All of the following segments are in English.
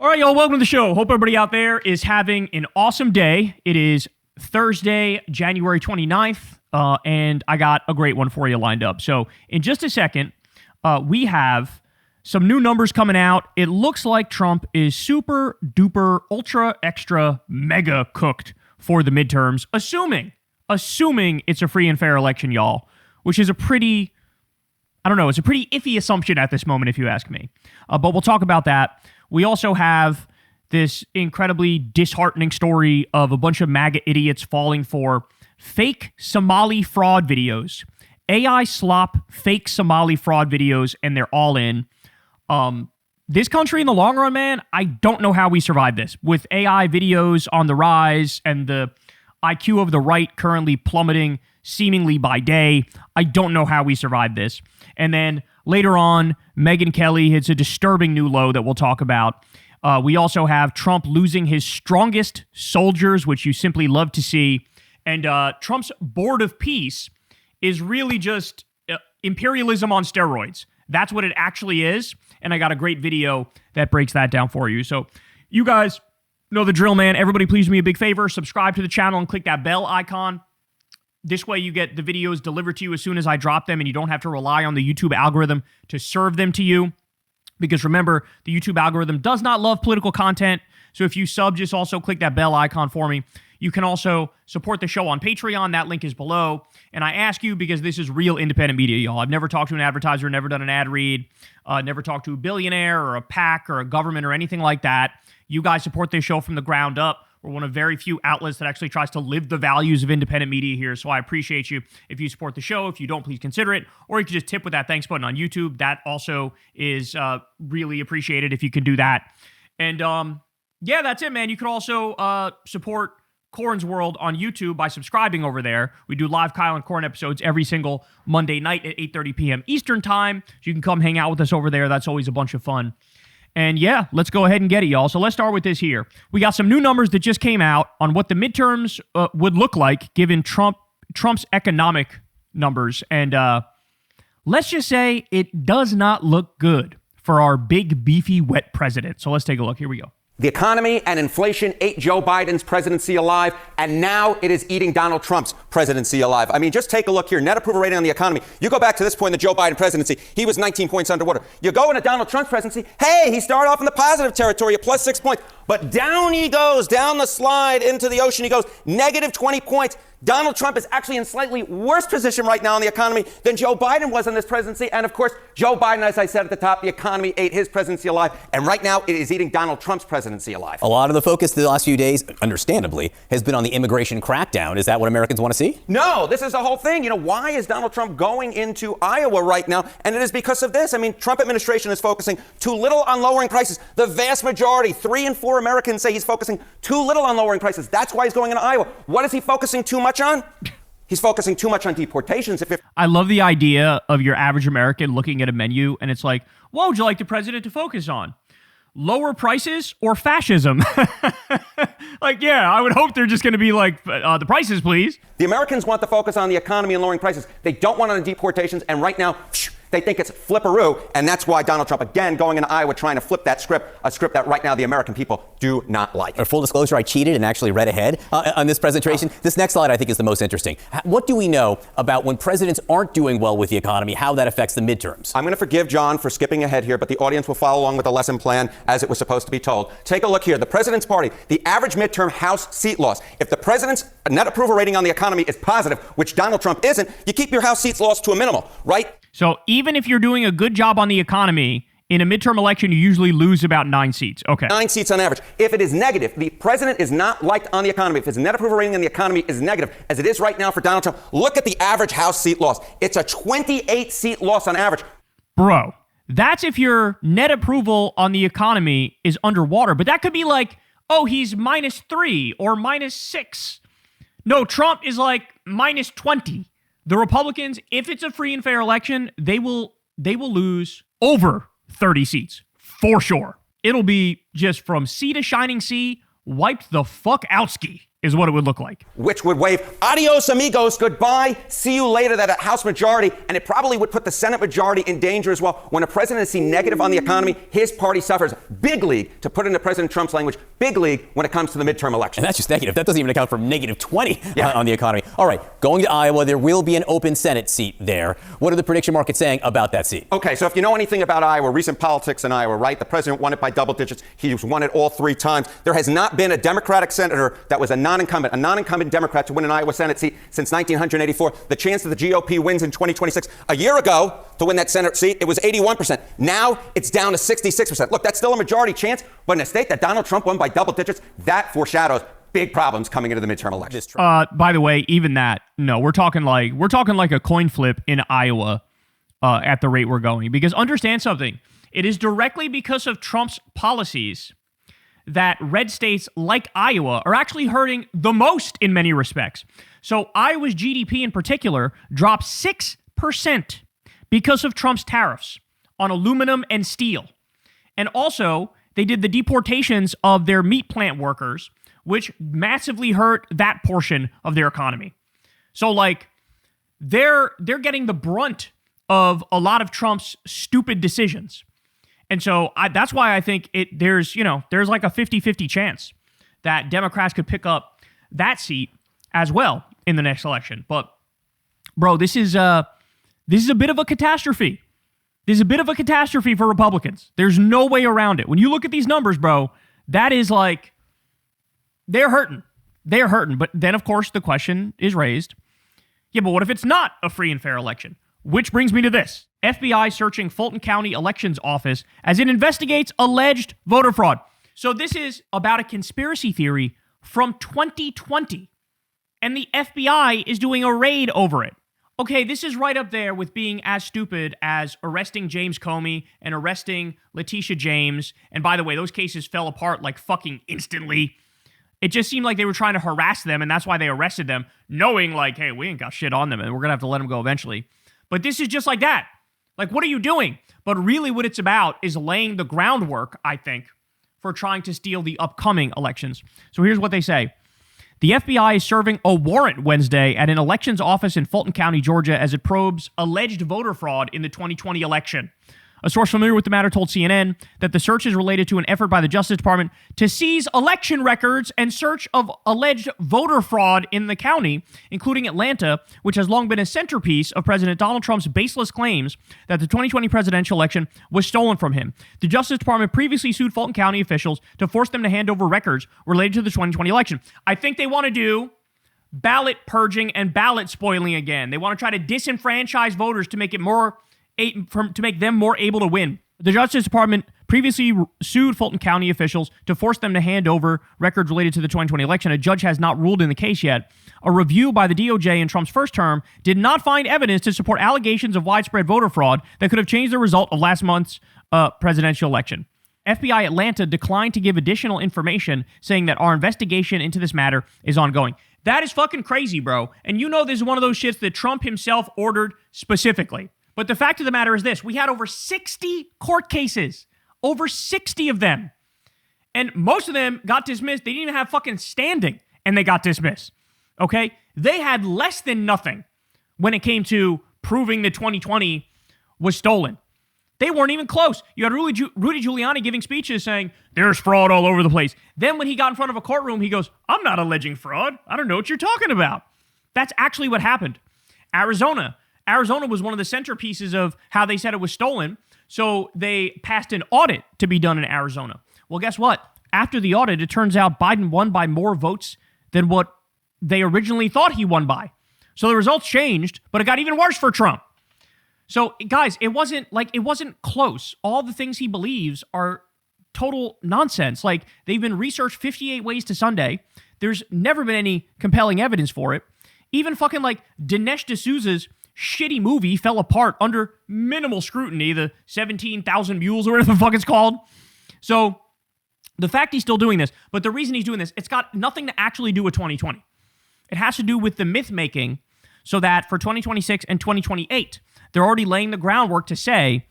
All right, y'all, welcome to the show. Hope everybody out there is having an awesome day. It is Thursday, January 29th, and I got a great one for you lined up. So in just a second, we have some new numbers coming out. It looks like Trump is super duper ultra extra mega cooked for the midterms, assuming it's a free and fair election, y'all, which is a pretty, it's a pretty iffy assumption at this moment, if you ask me. But we'll talk about that. We also have this incredibly disheartening story of a bunch of MAGA idiots falling for fake Somali fraud videos. AI slop fake Somali fraud videos, and they're all in. This country in the long run, man, I don't know how we survive this. With AI videos on the rise and the IQ of the right currently plummeting seemingly by day, I don't know how we survive this. And then later on, Megyn Kelly hits a disturbing new low that we'll talk about. We also have Trump losing his strongest soldiers, which you simply love to see. And Trump's Board of Peace is really just imperialism on steroids. That's what it actually is. And I got a great video that breaks that down for you. So you guys know the drill, man. Everybody please do me a big favor. Subscribe to the channel and click that bell icon. This way you get the videos delivered to you as soon as I drop them, and you don't have to rely on the YouTube algorithm to serve them to you. Because remember, the YouTube algorithm does not love political content. So if you sub, just also click that bell icon for me. You can also support the show on Patreon. That link is below. And I ask you because this is real independent media, y'all. I've never talked to an advertiser, never done an ad read, never talked to a billionaire or a PAC or a government or anything like that. You guys support this show from the ground up. We're one of very few outlets that actually tries to live the values of independent media here. So I appreciate you if you support the show. If you don't, please consider it. Or you can just tip with that thanks button on YouTube. That also is really appreciated if you can do that. And yeah, that's it, man. You can also support Corn's World on YouTube by subscribing over there. We do live Kyle and Corn episodes every single Monday night at 8:30 p.m. Eastern time. So you can come hang out with us over there. That's always a bunch of fun. And yeah, let's go ahead and get it, y'all. So let's start with this here. We got some new numbers that just came out on what the midterms would look like given Trump's economic numbers. And let's just say it does not look good for our big, beefy, wet president. So let's take a look. Here we go. The economy and inflation ate Joe Biden's presidency alive, and now it is eating Donald Trump's presidency alive. I mean, just take a look here. Net approval rating on the economy. You go back to this point in the Joe Biden presidency, he was 19 points underwater. You go into Donald Trump's presidency, hey, he started off in the positive territory at plus 6 points. But down he goes, down the slide into the ocean he goes, negative 20 points. Donald Trump is actually in slightly worse position right now in the economy than Joe Biden was in this presidency. And of course, Joe Biden, as I said at the top, the economy ate his presidency alive. And right now it is eating Donald Trump's presidency alive. A lot of the focus the last few days, understandably, has been on the immigration crackdown. Is that what Americans want to see? No, this is the whole thing. You know, why is Donald Trump going into Iowa right now? And it is because of this. I mean, Trump administration is focusing too little on lowering prices. The vast majority, 3 in 4 Americans say he's focusing too little on lowering prices. That's why he's going into Iowa. What is he focusing too much on? He's focusing too much on deportations. I love the idea of your average American looking at a menu and it's like, what would you like the president to focus on? Lower prices or fascism? Like, yeah, I would hope they're just going to be like, the prices, please. The Americans want to focus on the economy and lowering prices. They don't want on the deportations. And right now, they think it's flipperoo. And that's why Donald Trump, again, going into Iowa, trying to flip that script, a script that right now the American people do not like. For full disclosure, I cheated and actually read ahead on this presentation. This next slide, I think, is the most interesting. What do we know about when presidents aren't doing well with the economy, how that affects the midterms? I'm going to forgive John for skipping ahead here, but the audience will follow along with the lesson plan as it was supposed to be told. Take a look here. The president's party, the average midterm House seat loss. If the president's net approval rating on the economy is positive, which Donald Trump isn't, you keep your House seats lost to a minimal, right? So even if you're doing a good job on the economy, in a midterm election, you usually lose about 9 seats. Okay. 9 seats on average. If it is negative, the president is not liked on the economy. If his net approval rating on the economy is negative, as it is right now for Donald Trump, look at the average House seat loss. It's a 28 seat loss on average. Bro, that's if your net approval on the economy is underwater. But that could be like, oh, he's -3 or -6. No, Trump is like -20. The Republicans, if it's a free and fair election, they will lose over 30 seats for sure. It'll be just from sea to shining sea, wiped the fuck out ski. is what it would look like. Which would wave adios amigos, goodbye, see you later, that a House majority, and it probably would put the Senate majority in danger as well. When a president is seen negative on the economy, his party suffers. Big league, to put it into President Trump's language, big league when it comes to the midterm election. And that's just negative. That doesn't even account for negative 20 on the economy. All right, going to Iowa, there will be an open Senate seat there. What are the prediction markets saying about that seat? Okay, so if you know anything about Iowa, recent politics in Iowa, right? The president won it by double digits. He's won it all 3 times. There has not been a Democratic senator that was a non-incumbent Democrat to win an Iowa Senate seat since 1984. The chance that the GOP wins in 2026. A year ago, to win that Senate seat, it was 81%. Now it's down to 66%. Look, that's still a majority chance, but in a state that Donald Trump won by double digits, that foreshadows big problems coming into the midterm election. By the way, even that, no, we're talking like a coin flip in Iowa at the rate we're going. Because understand something, it is directly because of Trump's policies that red states like Iowa are actually hurting the most in many respects. So Iowa's GDP in particular dropped 6% because of Trump's tariffs on aluminum and steel. And also, they did the deportations of their meat plant workers, which massively hurt that portion of their economy. So, like, they're getting the brunt of a lot of Trump's stupid decisions. And so that's why I think there's like a 50-50 chance that Democrats could pick up that seat as well in the next election. But, bro, this is a bit of a catastrophe. This is a bit of a catastrophe for Republicans. There's no way around it. When you look at these numbers, bro, that is like, they're hurting. They're hurting. But then, of course, the question is raised, yeah, but what if it's not a free and fair election? Which brings me to this. FBI searching Fulton County Elections Office as it investigates alleged voter fraud. So this is about a conspiracy theory from 2020, and the FBI is doing a raid over it. Okay, this is right up there with being as stupid as arresting James Comey and arresting Letitia James. And by the way, those cases fell apart like fucking instantly. It just seemed like they were trying to harass them, and that's why they arrested them, knowing like, hey, we ain't got shit on them, and we're going to have to let them go eventually. But this is just like that. Like, what are you doing? But really what it's about is laying the groundwork, I think, for trying to steal the upcoming elections. So here's what they say. The FBI is serving a warrant Wednesday at an elections office in Fulton County, Georgia, as it probes alleged voter fraud in the 2020 election. A source familiar with the matter told CNN that the search is related to an effort by the Justice Department to seize election records and search of alleged voter fraud in the county, including Atlanta, which has long been a centerpiece of President Donald Trump's baseless claims that the 2020 presidential election was stolen from him. The Justice Department previously sued Fulton County officials to force them to hand over records related to the 2020 election. I think they want to do ballot purging and ballot spoiling again. They want to try to disenfranchise voters to make them more able to win. The Justice Department previously sued Fulton County officials to force them to hand over records related to the 2020 election. A judge has not ruled in the case yet. A review by the DOJ in Trump's first term did not find evidence to support allegations of widespread voter fraud that could have changed the result of last month's presidential election. FBI Atlanta declined to give additional information, saying that our investigation into this matter is ongoing. That is fucking crazy, bro. And you know this is one of those shits that Trump himself ordered specifically. But the fact of the matter is this. We had over 60 court cases. Over 60 of them. And most of them got dismissed. They didn't even have fucking standing, and they got dismissed. Okay? They had less than nothing when it came to proving that 2020 was stolen. They weren't even close. You had Rudy Giuliani giving speeches saying, there's fraud all over the place. Then when he got in front of a courtroom, he goes, I'm not alleging fraud. I don't know what you're talking about. That's actually what happened. Arizona was one of the centerpieces of how they said it was stolen. So they passed an audit to be done in Arizona. Well, guess what? After the audit, it turns out Biden won by more votes than what they originally thought he won by. So the results changed, but it got even worse for Trump. So, guys, it wasn't close. All the things he believes are total nonsense. Like, they've been researched 58 ways to Sunday. There's never been any compelling evidence for it. Even fucking, like, Dinesh D'Souza's shitty movie fell apart under minimal scrutiny, the 17,000 Mules or whatever the fuck it's called. So, the fact he's still doing this, but the reason he's doing this, it's got nothing to actually do with 2020. It has to do with the myth-making so that for 2026 and 2028, they're already laying the groundwork to say,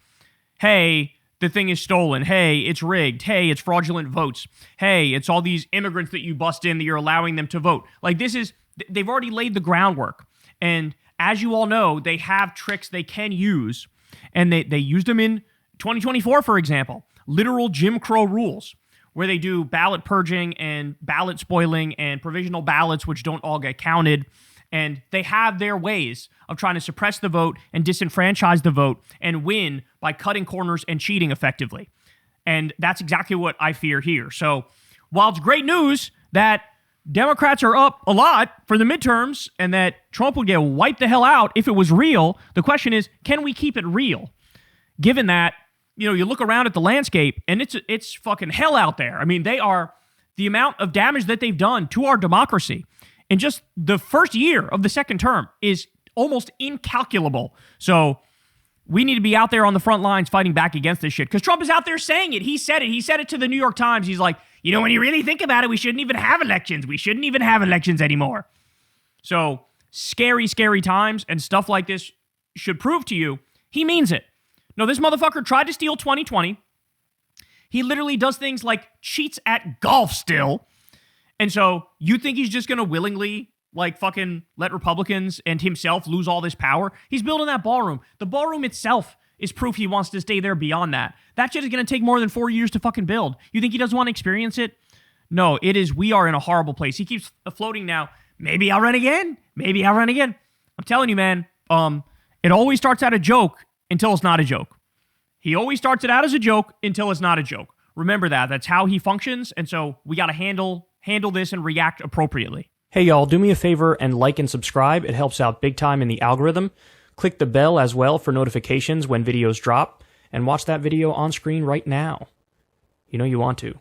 hey, the thing is stolen. Hey, it's rigged. Hey, it's fraudulent votes. Hey, it's all these immigrants that you bust in that you're allowing them to vote. Like, they've already laid the groundwork. And as you all know, they have tricks they can use. And they used them in 2024, for example. Literal Jim Crow rules, where they do ballot purging and ballot spoiling and provisional ballots, which don't all get counted. And they have their ways of trying to suppress the vote and disenfranchise the vote and win by cutting corners and cheating effectively. And that's exactly what I fear here. So while it's great news that Democrats are up a lot for the midterms and that Trump would get wiped the hell out if it was real, the question is, can we keep it real? Given that, you look around at the landscape and it's fucking hell out there. I mean, the amount of damage that they've done to our democracy in just the first year of the second term is almost incalculable. So we need to be out there on the front lines fighting back against this shit, because Trump is out there saying it. He said it. He said it to the New York Times. He's like, when you really think about it, we shouldn't even have elections. We shouldn't even have elections anymore. So scary, scary times, and stuff like this should prove to you he means it. No, this motherfucker tried to steal 2020. He literally does things like cheats at golf still. And so you think he's just going to willingly fucking let Republicans and himself lose all this power? He's building that ballroom. The ballroom itself is proof he wants to stay there beyond that. That shit is going to take more than 4 years to fucking build. You think he doesn't want to experience it? No, we are in a horrible place. He keeps floating now. Maybe I'll run again. Maybe I'll run again. I'm telling you, man, it always starts out a joke until it's not a joke. He always starts it out as a joke until it's not a joke. Remember that. That's how he functions. And so we got to handle this and react appropriately. Hey y'all, do me a favor and like and subscribe. It helps out big time in the algorithm. Click the bell as well for notifications when videos drop, and watch that video on screen right now. You know you want to.